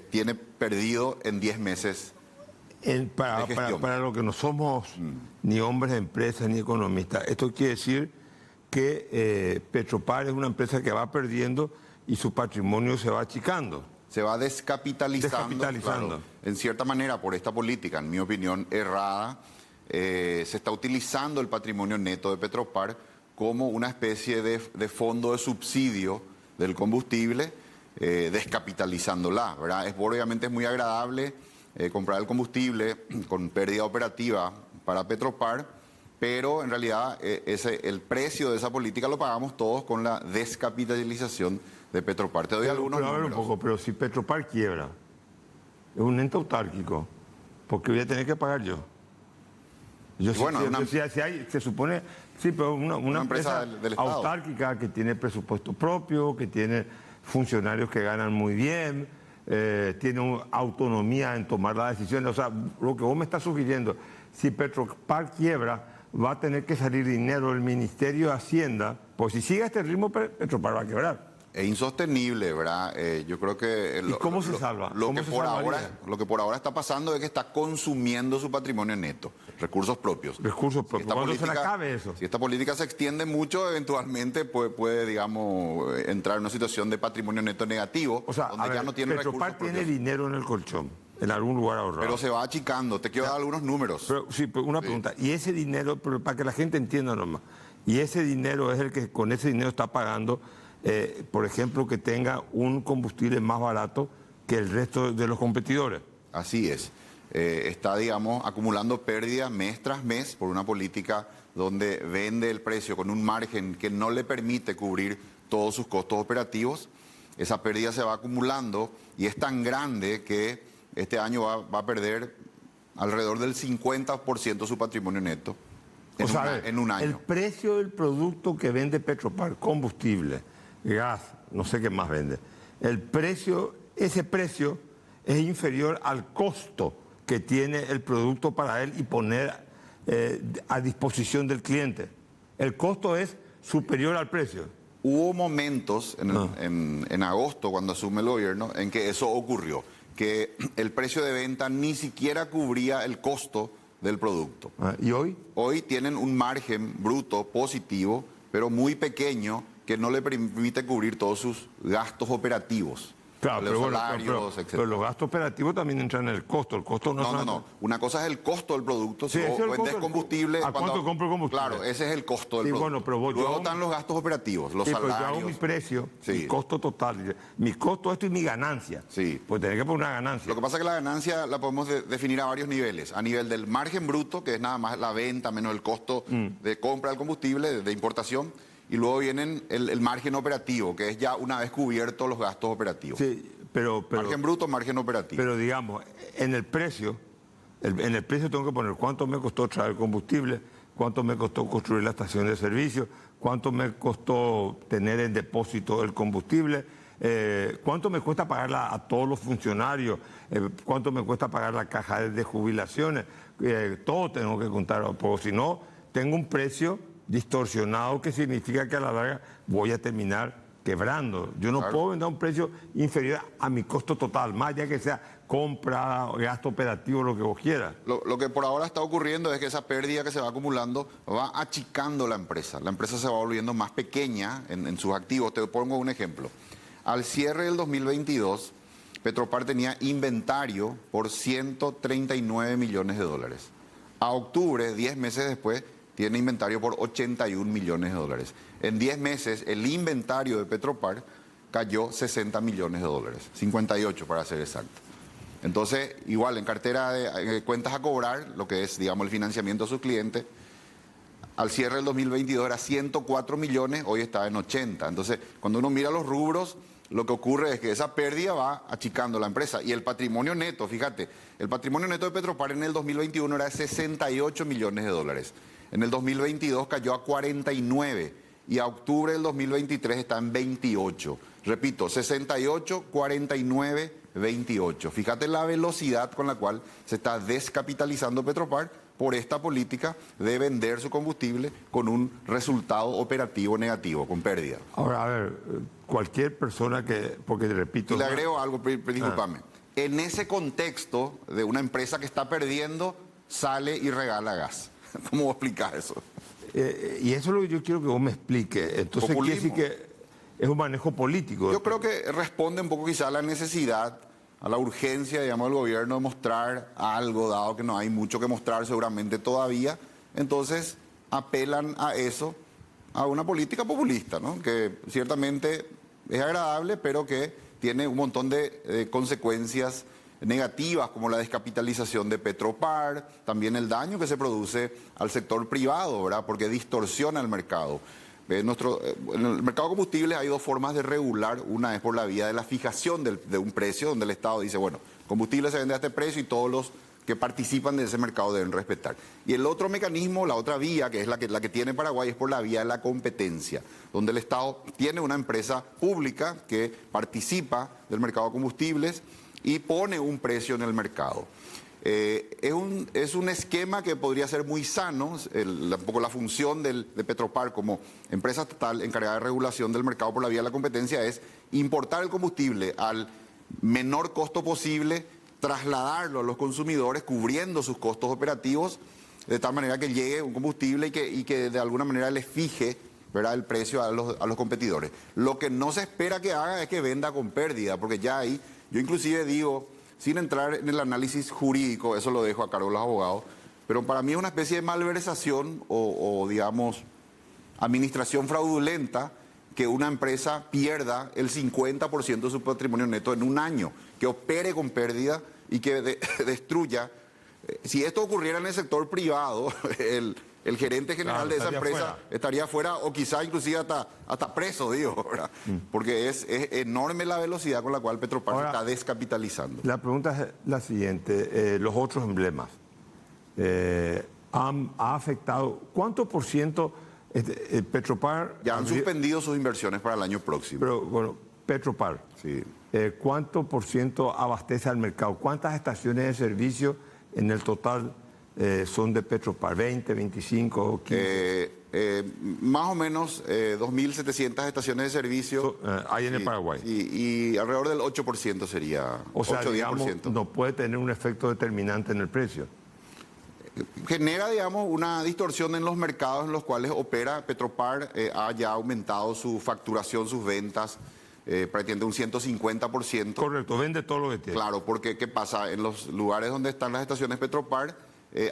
tiene perdido en 10 meses. Para lo que no somos ni hombres de empresa ni economistas, esto quiere decir que Petropar es una empresa que va perdiendo y su patrimonio se va achicando. Se va descapitalizando. Claro, en cierta manera, por esta política, en mi opinión, errada, se está utilizando el patrimonio neto de Petropar como una especie de fondo de subsidio del combustible, descapitalizándola, ¿verdad? Obviamente es muy agradable comprar el combustible con pérdida operativa para Petropar, pero en realidad el precio de esa política lo pagamos todos con la descapitalización de Petropar. Te doy algunos números. Un poco, pero si Petropar quiebra, es un ente autárquico, ¿por qué voy a tener que pagar yo? Se supone, sí, pero una empresa del autárquica que tiene presupuesto propio, que tiene funcionarios que ganan muy bien, tiene autonomía en tomar las decisiones. O sea, lo que vos me estás sugiriendo, si Petropar quiebra, va a tener que salir dinero del Ministerio de Hacienda, pues si sigue este ritmo, Petropar va a quebrar. Es insostenible, ¿verdad? Yo creo que... ¿Y cómo se salva? ¿Cómo se salvaría? Lo que por ahora está pasando es que está consumiendo su patrimonio neto, recursos propios. Recursos propios. ¿Cuándo se le acabe eso? Si esta política se extiende mucho, eventualmente puede, digamos, entrar en una situación de patrimonio neto negativo, o sea, donde ya no tiene recursos Petropar tiene propios. dinero en el colchón, en algún lugar ahorrado. Pero se va achicando. Te quiero dar algunos números. Pero, sí, pero una pregunta. ¿Y ese dinero, pero para que la gente entienda nomás, y ese dinero es el que con ese dinero está pagando, por ejemplo, que tenga un combustible más barato que el resto de los competidores? Así es. Está, digamos, acumulando pérdidas mes tras mes por una política donde vende el precio con un margen que no le permite cubrir todos sus costos operativos. Esa pérdida se va acumulando y es tan grande que este año va a perder alrededor del 50% de su patrimonio neto en un año. El precio del producto que vende Petropar, combustible, gas, no sé qué más vende, ese precio es inferior al costo que tiene el producto para él y poner a disposición del cliente. El costo es superior al precio. Hubo momentos en agosto, cuando asume el gobierno, en que eso ocurrió, que el precio de venta ni siquiera cubría el costo del producto. ¿Y hoy? Hoy tienen un margen bruto positivo, pero muy pequeño, que no le permite cubrir todos sus gastos operativos. Claro, los salarios, etc. Pero los gastos operativos también entran en el costo. El costo No. Una cosa es el costo del producto. Sí, si vos vendés combustible... ¿A cuánto compro combustible? Claro, ese es el costo del producto. Bueno, pero luego están los gastos operativos, los salarios. Pero yo hago mi precio, mi costo total, mi costo esto y mi ganancia. Sí. Pues tenés que poner una ganancia. Lo que pasa es que la ganancia la podemos definir a varios niveles. A nivel del margen bruto, que es nada más la venta menos el costo de compra del combustible, de importación. Y luego vienen el margen operativo, que es ya una vez cubiertos los gastos operativos. Sí, pero margen bruto, margen operativo. Pero digamos, en el precio tengo que poner cuánto me costó traer combustible, cuánto me costó construir la estación de servicio, cuánto me costó tener en depósito el combustible, cuánto me cuesta pagar a todos los funcionarios, cuánto me cuesta pagar la caja de jubilaciones, todo tengo que contar, porque si no, tengo un precio distorsionado que significa que a la larga voy a terminar quebrando. Yo no puedo vender a un precio inferior a mi costo total, más allá que sea compra, gasto operativo, lo que vos quieras. Lo que por ahora está ocurriendo es que esa pérdida que se va acumulando va achicando la empresa. La empresa se va volviendo más pequeña en sus activos. Te pongo un ejemplo. Al cierre del 2022, Petropar tenía inventario por 139 millones de dólares. A octubre, 10 meses después, tiene inventario por 81 millones de dólares. En 10 meses, el inventario de Petropar cayó 60 millones de dólares, 58 para ser exacto. Entonces, igual, en cartera de cuentas a cobrar, lo que es, digamos, el financiamiento a sus clientes, al cierre del 2022 era 104 millones, hoy está en 80. Entonces, cuando uno mira los rubros, lo que ocurre es que esa pérdida va achicando la empresa. Y el patrimonio neto, fíjate, el patrimonio neto de Petropar en el 2021 era de 68 millones de dólares. En el 2022 cayó a 49 y a octubre del 2023 está en 28. Repito, 68, 49, 28. Fíjate la velocidad con la cual se está descapitalizando Petropar por esta política de vender su combustible con un resultado operativo negativo, con pérdida. Ahora, a ver, cualquier persona que, porque te repito... Y le agrego algo, discúlpame. En ese contexto de una empresa que está perdiendo, sale y regala gas. ¿Cómo explicas eso? Y eso es lo que yo quiero que vos me expliques. Entonces, quiere decir que es un manejo político. Yo creo que responde un poco quizá a la necesidad, a la urgencia, digamos, del gobierno de mostrar algo, dado que no hay mucho que mostrar seguramente todavía. Entonces, apelan a eso, a una política populista, ¿no? Que ciertamente es agradable, pero que tiene un montón de consecuencias negativas, como la descapitalización de Petropar, también el daño que se produce al sector privado, ¿verdad? Porque distorsiona el mercado. En el mercado de combustibles hay dos formas de regular. Una es por la vía de la fijación de un precio, donde el Estado dice, bueno, combustible se vende a este precio y todos los que participan de ese mercado deben respetar. Y el otro mecanismo, la otra vía, que es la que tiene Paraguay, es por la vía de la competencia, donde el Estado tiene una empresa pública que participa del mercado de combustibles y pone un precio en el mercado. Es un esquema que podría ser muy sano, un poco la función de Petropar como empresa estatal encargada de regulación del mercado por la vía de la competencia es importar el combustible al menor costo posible, trasladarlo a los consumidores cubriendo sus costos operativos, de tal manera que llegue un combustible y que de alguna manera les fije, ¿verdad?, el precio a los competidores. Lo que no se espera que haga es que venda con pérdida, porque ya ahí, yo inclusive digo, sin entrar en el análisis jurídico, eso lo dejo a cargo de los abogados, pero para mí es una especie de malversación o digamos, administración fraudulenta que una empresa pierda el 50% de su patrimonio neto en un año, que opere con pérdida y que destruya. Si esto ocurriera en el sector privado, el gerente general de esa empresa estaría fuera o quizá inclusive hasta preso, digo, ¿verdad? Porque es enorme la velocidad con la cual Petropar se está descapitalizando. La pregunta es la siguiente, los otros emblemas, ¿ha afectado cuánto por ciento Petropar? Ya han suspendido sus inversiones para el año próximo. Pero bueno, Petropar, sí. ¿Cuánto por ciento abastece al mercado? ¿Cuántas estaciones de servicio en el total son de Petropar? ¿20, 25, 15? Más o menos 2.700 estaciones de servicio. Hay en el Paraguay. Y alrededor del 8% sería. O sea, 8, digamos, 10%. no puede tener un efecto determinante en el precio. Genera, digamos, una distorsión en los mercados en los cuales opera. Petropar ha ya aumentado su facturación, sus ventas, prácticamente un 150%. Correcto, vende todo lo que tiene. Claro, porque ¿qué pasa? En los lugares donde están las estaciones Petropar,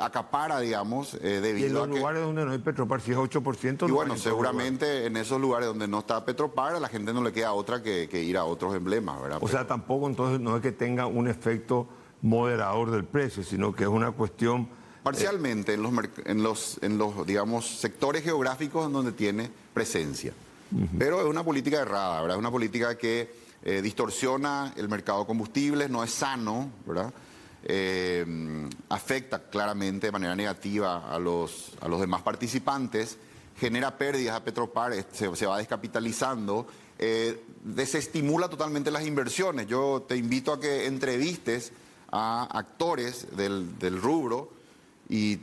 acapara, digamos, debido y en los a que... lugares donde no hay Petropar, si es 8%... Y bueno, seguramente en esos lugares donde no está Petropar, a la gente no le queda otra que ir a otros emblemas, ¿verdad? O sea, tampoco entonces no es que tenga un efecto moderador del precio, sino que es una cuestión... Parcialmente en los digamos, sectores geográficos en donde tiene presencia. Pero es una política errada, ¿verdad? Es una política que distorsiona el mercado de combustibles, no es sano, ¿verdad? Afecta claramente de manera negativa a los demás participantes, genera pérdidas a Petropar, se va descapitalizando, desestimula totalmente las inversiones. Yo te invito a que entrevistes a actores del rubro y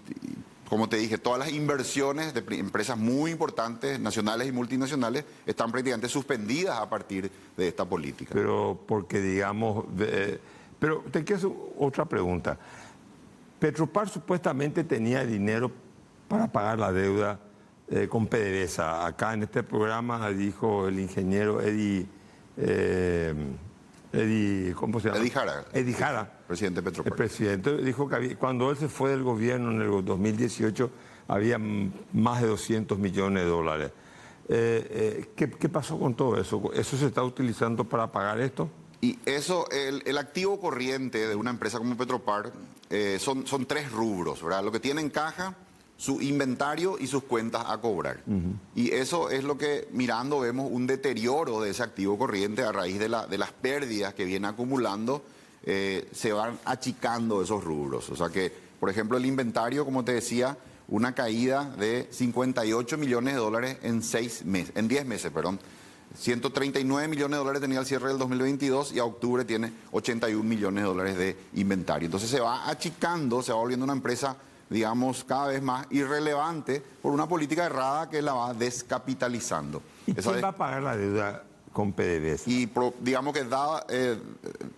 como te dije, todas las inversiones de empresas muy importantes, nacionales y multinacionales, están prácticamente suspendidas a partir de esta política. Pero porque, digamos... pero te quiero hacer otra pregunta. Petropar supuestamente tenía dinero para pagar la deuda con PDVSA. Acá en este programa dijo el ingeniero Eddie, ¿cómo se llama? Eddie Jara. Presidente de Petropar. El presidente dijo que cuando él se fue del gobierno en el 2018 había más de 200 millones de dólares. ¿Qué pasó con todo eso? ¿Eso se está utilizando para pagar esto? Y eso, el activo corriente de una empresa como Petropar son tres rubros, ¿verdad? Lo que tiene en caja, su inventario y sus cuentas a cobrar. Y eso es lo que, mirando, vemos un deterioro de ese activo corriente a raíz de las pérdidas que viene acumulando. Se van achicando esos rubros. O sea que, por ejemplo, el inventario, como te decía, una caída de 58 millones de dólares en 10 meses, perdón. 139 millones de dólares tenía al cierre del 2022 y a octubre tiene 81 millones de dólares de inventario. Entonces se va achicando, se va volviendo una empresa, digamos, cada vez más irrelevante por una política errada que la va descapitalizando. ¿Y quién va a pagar la deuda con PDVSA? Y digamos que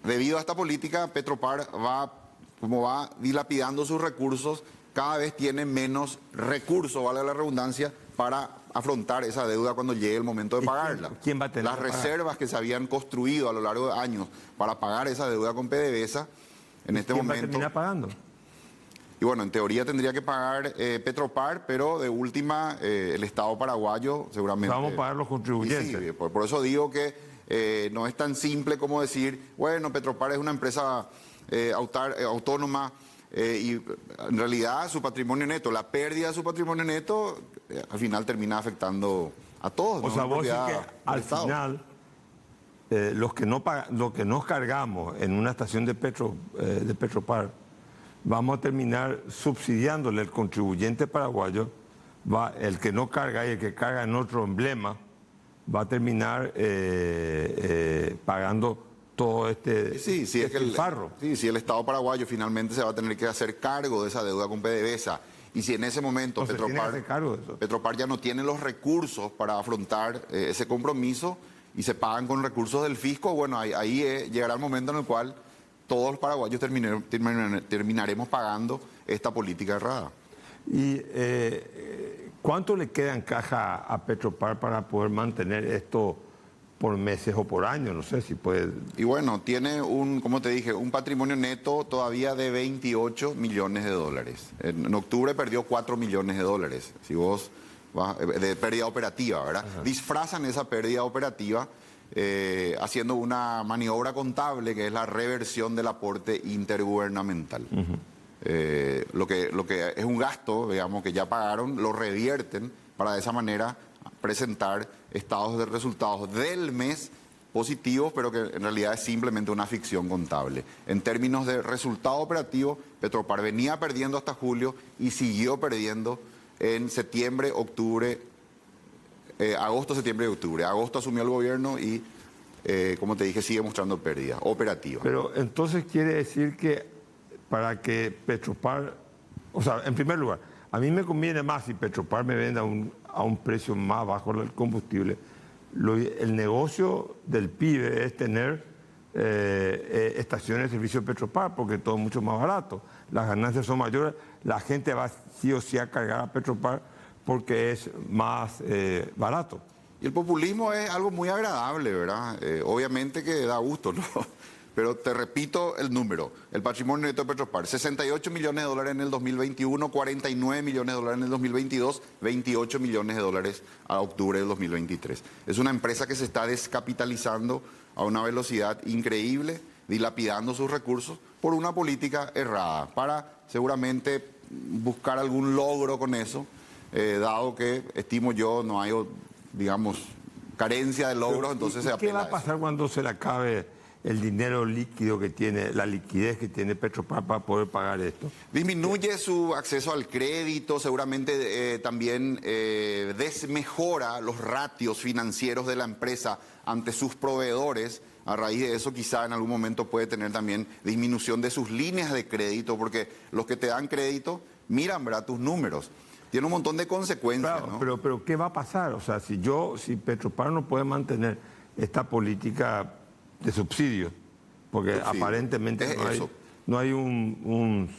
debido a esta política, Petropar va dilapidando sus recursos, cada vez tiene menos recursos, vale la redundancia, para afrontar esa deuda cuando llegue el momento de pagarla. ¿Quién va a tener las que pagar? Reservas que se habían construido a lo largo de años para pagar esa deuda con PDVSA, en este momento... ¿Quién va a terminar pagando? Y bueno, en teoría tendría que pagar Petropar, pero de última el Estado paraguayo seguramente... Vamos a pagar los contribuyentes. Sí, por eso digo que no es tan simple como decir, bueno, Petropar es una empresa autónoma y en realidad su patrimonio neto, la pérdida de su patrimonio neto, al final termina afectando a todos. O sea, vos decís que al final lo que nos cargamos en una estación de Petropar, vamos a terminar subsidiándole al contribuyente paraguayo, el que no carga y el que carga en otro emblema, va a terminar pagando todo este despilfarro. Si el Estado paraguayo finalmente se va a tener que hacer cargo de esa deuda con PDVSA, y si en ese momento Petropar ya no tiene los recursos para afrontar ese compromiso y se pagan con recursos del fisco, bueno, ahí llegará el momento en el cual todos los paraguayos terminaremos pagando esta política errada. ¿Y cuánto le queda en caja a Petropar para poder mantener esto por meses o por años? No sé si puede... Y bueno, tiene como te dije, un patrimonio neto todavía de 28 millones de dólares. En octubre perdió 4 millones de dólares. Si vos vas, de pérdida operativa, ¿verdad? Ajá. Disfrazan esa pérdida operativa haciendo una maniobra contable que es la reversión del aporte intergubernamental. Lo que es un gasto, digamos, que ya pagaron, lo revierten para de esa manera presentar estados de resultados del mes positivos, pero que en realidad es simplemente una ficción contable. En términos de resultado operativo, Petropar venía perdiendo hasta julio y siguió perdiendo en septiembre, octubre, agosto, septiembre y octubre. Agosto asumió el gobierno y, como te dije, sigue mostrando pérdida operativa. Pero entonces quiere decir que para que Petropar, o sea, en primer lugar, a mí me conviene más si Petropar me vende a un precio más bajo del combustible. El negocio del PIB es tener estaciones de servicio de Petropar, porque todo es mucho más barato. Las ganancias son mayores, la gente va sí o sí a cargar a Petropar porque es más barato. Y el populismo es algo muy agradable, ¿verdad? Obviamente que da gusto, ¿no? Pero te repito el número, el patrimonio neto de Petropar, 68 millones de dólares en el 2021, 49 millones de dólares en el 2022, 28 millones de dólares a octubre del 2023. Es una empresa que se está descapitalizando a una velocidad increíble, dilapidando sus recursos por una política errada, para seguramente buscar algún logro con eso, dado que, estimo yo, no hay, digamos, carencia de logros, entonces se apela. ¿Qué va a pasar cuando se le acabe el dinero líquido que tiene, la liquidez que tiene Petropar para poder pagar esto? Disminuye su acceso al crédito, seguramente también desmejora los ratios financieros de la empresa ante sus proveedores. A raíz de eso quizá en algún momento puede tener también disminución de sus líneas de crédito, porque los que te dan crédito miran, ¿verdad?, tus números. Tiene un montón de consecuencias, claro, ¿no? Pero ¿qué va a pasar? O sea, si Petropar no puede mantener esta política de subsidios, porque aparentemente no hay un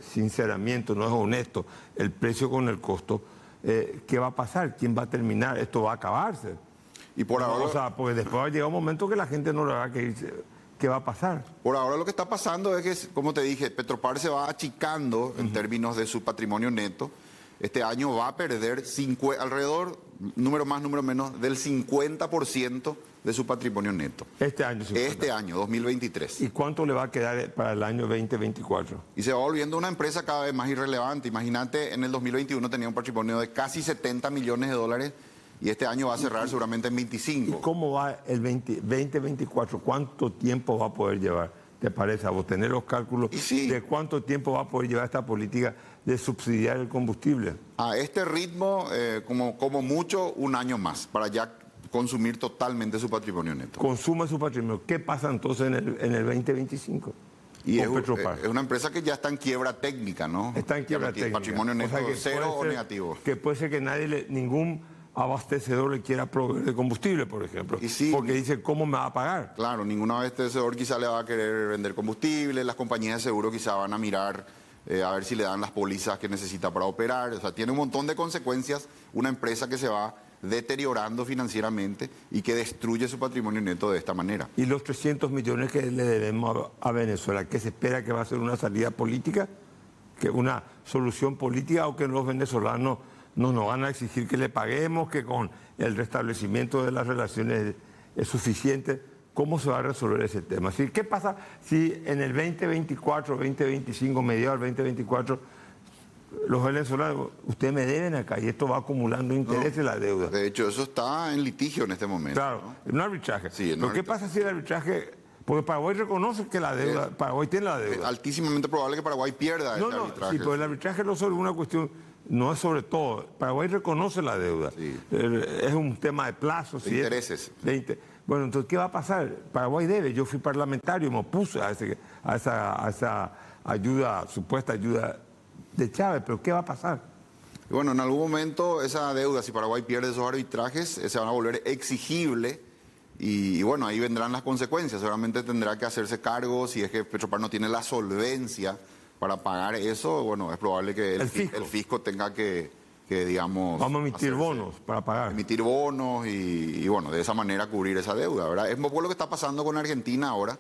sinceramiento, no es honesto el precio con el costo, ¿qué va a pasar? ¿Quién va a terminar? Esto va a acabarse. Y por ahora, o sea, porque después va a llegar un momento que la gente no le va a querer. ¿Qué va a pasar? Por ahora lo que está pasando es que, como te dije, Petropar se va achicando en términos de su patrimonio neto. Este año va a perder alrededor, número más, número menos, del 50% de su patrimonio neto. Este año. Este año, 2023. ¿Y cuánto le va a quedar para el año 2024? Y se va volviendo una empresa cada vez más irrelevante. Imagínate, en el 2021 tenía un patrimonio de casi 70 millones de dólares y este año va a cerrar seguramente en 25. ¿Y cómo va el 2024? ¿Cuánto tiempo va a poder llevar? ¿Te parece a vos tener los cálculos de cuánto tiempo va a poder llevar esta política de subsidiar el combustible? A este ritmo, como mucho, un año más, para ya consumir totalmente su patrimonio neto. Consume su patrimonio. ¿Qué pasa entonces en el 2025? Y es una empresa que ya está en quiebra técnica, ¿no? Está en quiebra técnica. Patrimonio neto, o sea, cero o negativo. Que puede ser que ningún abastecedor le quiera proveer de combustible, por ejemplo. Y sí, porque dice, ¿cómo me va a pagar? Claro, ningún abastecedor quizá le va a querer vender combustible, las compañías de seguro quizá van a mirar a ver si le dan las pólizas que necesita para operar. O sea, tiene un montón de consecuencias una empresa que se va deteriorando financieramente y que destruye su patrimonio neto de esta manera. ¿Y los 300 millones que le debemos a Venezuela, qué se espera que va a ser una salida política? ¿Que una solución política o que los venezolanos no nos van a exigir que le paguemos, que con el restablecimiento de las relaciones es suficiente? ¿Cómo se va a resolver ese tema? ¿Qué pasa si en el 2024, 2025, mediados del 2024, los venezolanos, ustedes me deben acá y esto va acumulando intereses la deuda? De hecho, eso está en litigio en este momento. Claro, ¿no? En un arbitraje. Sí, ¿Pero qué pasa si el arbitraje... Porque Paraguay reconoce que la deuda, Paraguay tiene la deuda. Es altísimamente probable que Paraguay pierda este arbitraje. Sí, pero el arbitraje no es solo una cuestión no es sobre todo. Paraguay reconoce la deuda. Sí. Es un tema de plazos. De intereses. Bueno, entonces, ¿qué va a pasar? Paraguay debe. Yo fui parlamentario y me opuse a esa ayuda, supuesta ayuda de Chávez, pero ¿qué va a pasar? Bueno, en algún momento esa deuda, si Paraguay pierde esos arbitrajes, se van a volver exigible y bueno, ahí vendrán las consecuencias. Seguramente tendrá que hacerse cargo si es que Petropar no tiene la solvencia para pagar eso. Bueno, es probable que el fisco tenga que digamos... Vamos a emitir bonos para pagar. Emitir bonos y bueno, de esa manera cubrir esa deuda, ¿verdad? Es un poco lo que está pasando con Argentina ahora,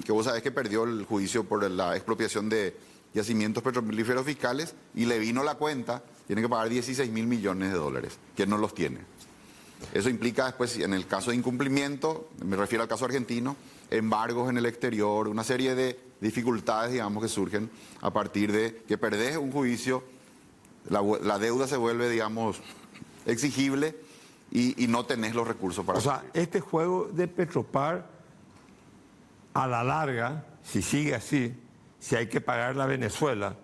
que vos sabés que perdió el juicio por la expropiación de yacimientos petrolíferos fiscales y le vino la cuenta, tiene que pagar 16.000 millones de dólares, que no los tiene. Eso implica después, en el caso de incumplimiento, me refiero al caso argentino, embargos en el exterior, una serie de dificultades, digamos, que surgen a partir de que perdés un juicio, la deuda se vuelve, digamos, exigible y no tenés los recursos para... O sea, este juego de Petropar, a la larga, si sigue así, si hay que pagar la Venezuela,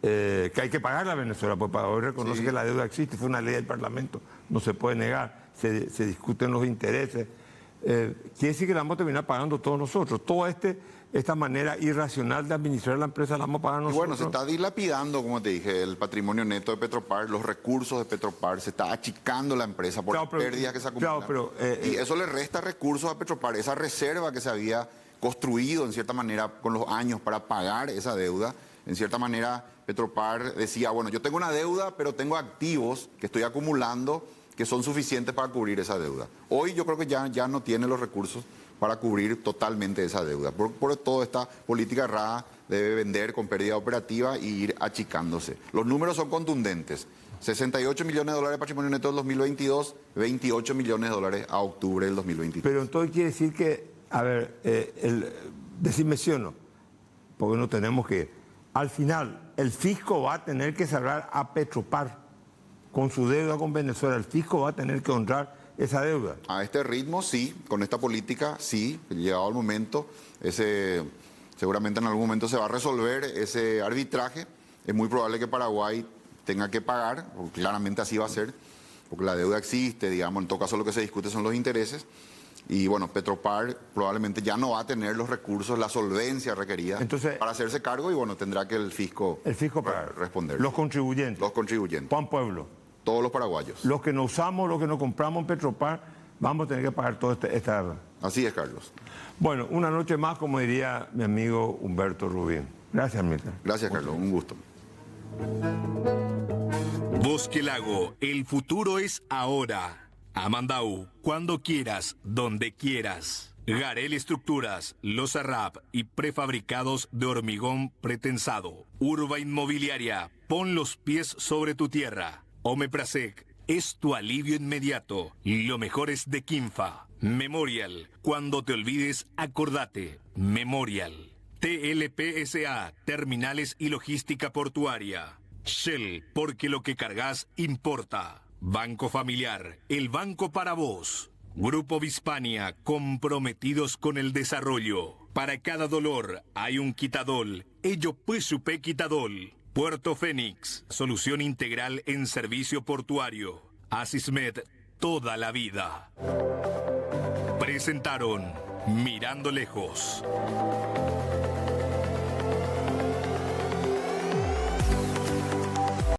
que hay que pagar la Venezuela, pues Paraguay reconoce que la deuda existe, fue una ley del Parlamento, no se puede negar, se discuten los intereses. Quiere decir que la vamos a terminar pagando todos nosotros. Toda esta manera irracional de administrar la empresa la vamos a pagar nosotros. Y bueno, se está dilapidando, como te dije, el patrimonio neto de Petropar, los recursos de Petropar, se está achicando la empresa por las pérdidas que se acumulan. Y eso le resta recursos a Petropar, esa reserva que se había construido en cierta manera con los años para pagar esa deuda. En cierta manera, Petropar decía, bueno, yo tengo una deuda, pero tengo activos que estoy acumulando que son suficientes para cubrir esa deuda. Hoy yo creo que ya no tiene los recursos para cubrir totalmente esa deuda. Por toda esta política errada debe vender con pérdida operativa y ir achicándose. Los números son contundentes. 68 millones de dólares de patrimonio neto del 2022, 28 millones de dólares a octubre del 2023. Pero entonces quiere decir que, a ver, decime sí o no, porque no tenemos que... Al final, el fisco va a tener que cerrar a Petropar con su deuda con Venezuela. El fisco va a tener que honrar esa deuda. A este ritmo, sí. Con esta política, sí. Llegado el momento, seguramente en algún momento se va a resolver ese arbitraje. Es muy probable que Paraguay tenga que pagar, porque claramente así va a ser, porque la deuda existe, digamos, en todo caso lo que se discute son los intereses. Y bueno, Petropar probablemente ya no va a tener los recursos, la solvencia requerida para hacerse cargo y bueno, tendrá que el fisco para responder. Los contribuyentes. Los contribuyentes. Juan Pueblo. Todos los paraguayos. Los que no usamos, los que no compramos en Petropar, vamos a tener que pagar toda esta... Así es, Carlos. Bueno, una noche más, como diría mi amigo Humberto Rubín. Gracias, Milton. Gracias, Carlos. Un gusto. Bosque Lago, el futuro es ahora. Amandau, cuando quieras, donde quieras. Garel Estructuras, losa rap y prefabricados de hormigón pretensado. Urba Inmobiliaria, pon los pies sobre tu tierra. Omeprasec, es tu alivio inmediato. Lo mejor es de Quinfa. Memorial, cuando te olvides, acordate. Memorial. TLPSA, Terminales y Logística Portuaria. Shell, porque lo que cargas importa. Banco Familiar, el banco para vos. Grupo Bispania, comprometidos con el desarrollo. Para cada dolor hay un quitadol. Ello pues supe quitadol. Puerto Fénix, solución integral en servicio portuario. Asismed, toda la vida. Presentaron Mirando Lejos.